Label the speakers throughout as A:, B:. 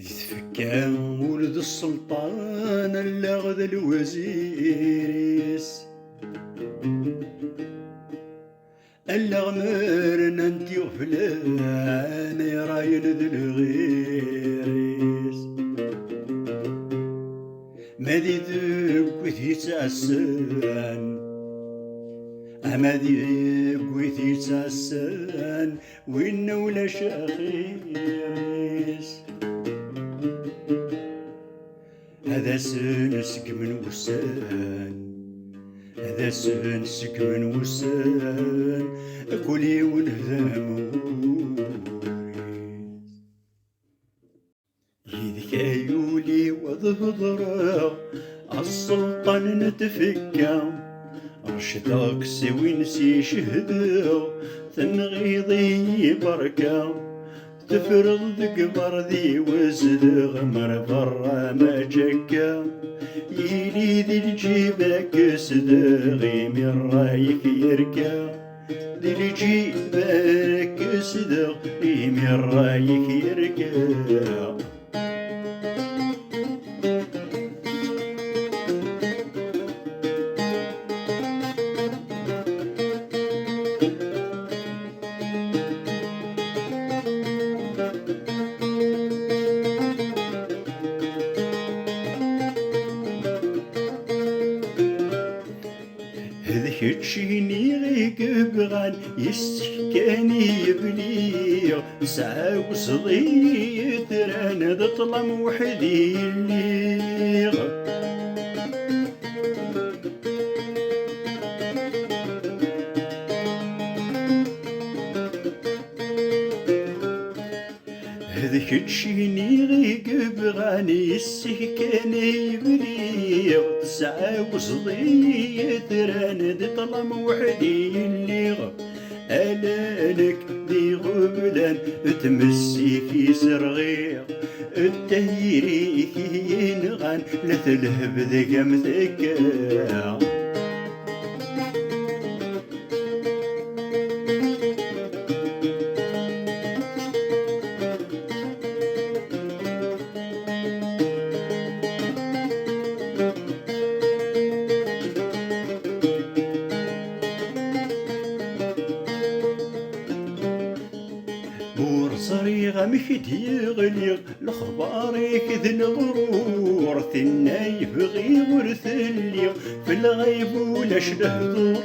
A: يتفكى ولد السلطان اللاغذ الوزيريس الغمر ننتي غفلان يراين ذي الغيريس مادي ذوك ويثي تاسان أمادي ويثي تاسان وين ولا شاخيس هذا سنسك من وسان هذا سنسك من وسان كلي ونهداموريس يدك يولي وظهر السلطان نتفكى رشدك سوي نسي شهده تنغيضي بركة تفرض قمر ذي وزد غمر برا ما جكا يلي ذي الجيبك صدغي من رايك يركا ذي الجيبك صدغي من رايك يركا هذيك تشيني غيك بغان يسكاني يبليغ ساعة وصغي ترانا ذا طلم وحدي الليغ هذيك تشيني غيك بغان يسكاني يبليغ ساعة وصغي ترانا ذا طلم وحدي الليغ ألانك ذي غبلان تمسي في سرغير التهيري ينغان لا تلهب ذي قمتك صريغة مكدي غليغ لخبارك ذي الغرور ثناي بغي ورثليغ في الغيب ولاش لهدور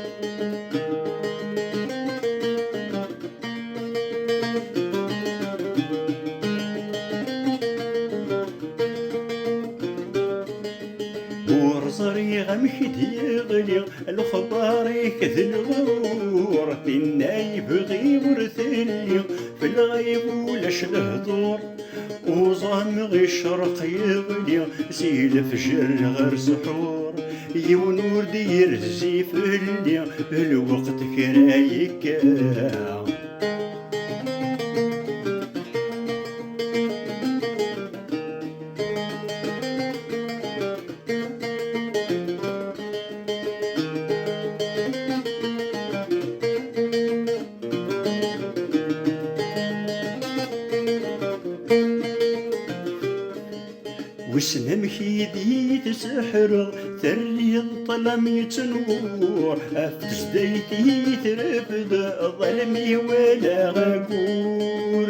A: صريغة مكدي غليغ لخبارك ذي الغرور ثناي بغي ورثليغ في الغيب ولاش لهدور وظامغ الشرق يغلي سيل فجر غير سحور يونور دير الزيف اللي الوقت كرايك وسنم كيدي تسحر ثري الظلم يتنور أفتش ديتي ترفد ظلمي ولا غقور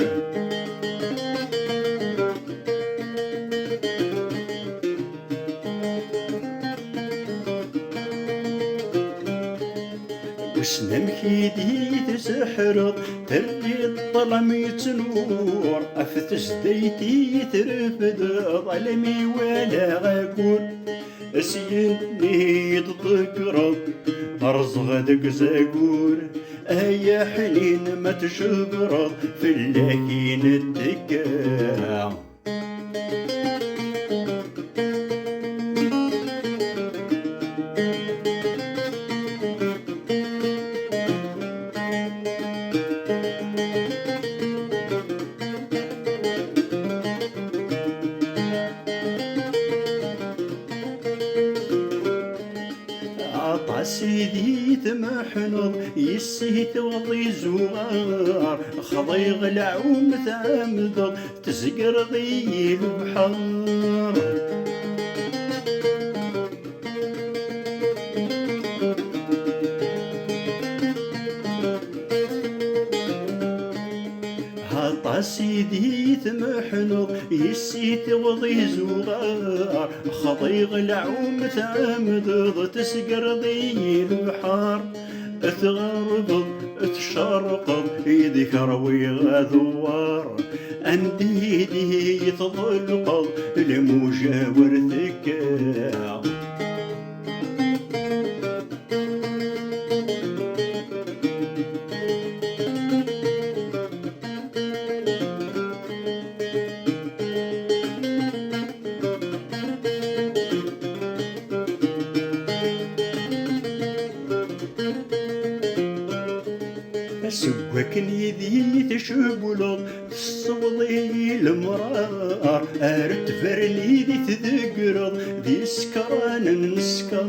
A: وسنم كيدي تسحر ثري الظلم يتنور أفتش ديتي ترفد ظلمي ولا غقور سيني تذكرك أرزغ دق زاقور أيا حنين ما تشبرض في اللاكين الدكا سيدي يتمحنض يسيت وضي زوار خضي غلع ومثامض تزقر ضي البحر هطا سيدي يتمحنض يسيت وضي زوار خضي غلع ومثامض تسقر ضي البحر تغربض تشرقض يذكر ويغذوار انديدي يتضلقض المجاور ثكا سواكن يدي تشبلض تصوضي المرار ارد فرني دي تذكرض دي سكران نسكر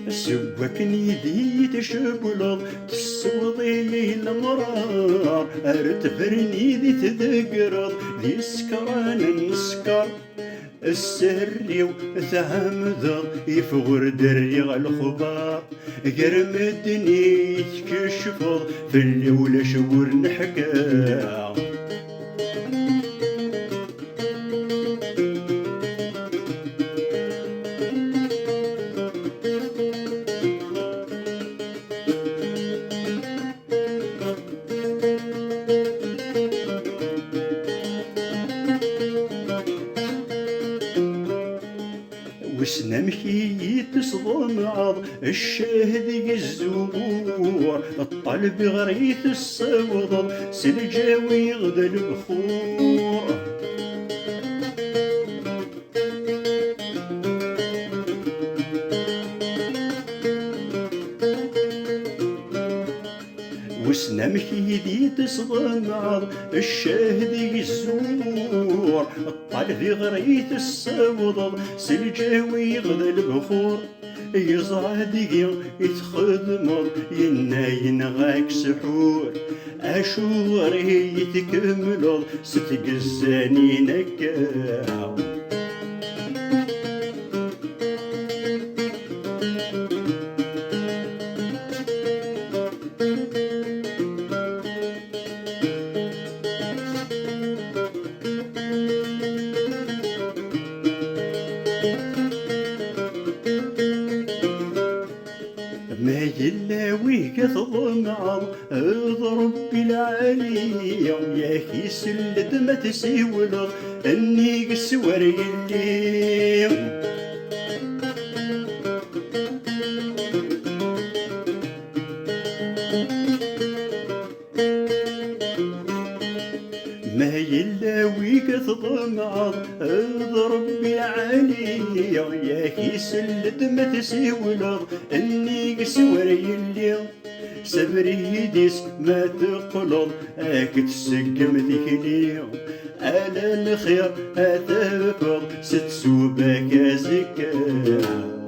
A: سواكن يدي تشبلض تصوضي المرار ارد فرني دي تذكرض دي سكران نسكر السري وثامذر يفغر دري الخبار قرمدني يتكشفض في اللي شور نحكا وسنمشي تصدم عض الشهد الزبور الطلب غريت الصوض سلجاوي غدا البخور وسنمشي دي تصدم عض الشهد الزور الطلب غريت الصوض سلجاوي غدا البخور يزعدي يتخدمض يناين غاك سحور أشوري يتكملض ستقزاني نكا ما يلاويك تضمعض اضرب بالعالي يا كيس اللد ما تسيولض اني قسور يلي ما يلاويك تضمعض اضرب بالعالي يا كيس اللد ما تسيولض اني قسور يلي سبري ديس ما تقلض اك تسقم ذكلي على الخير اتفض ست سوبك زكا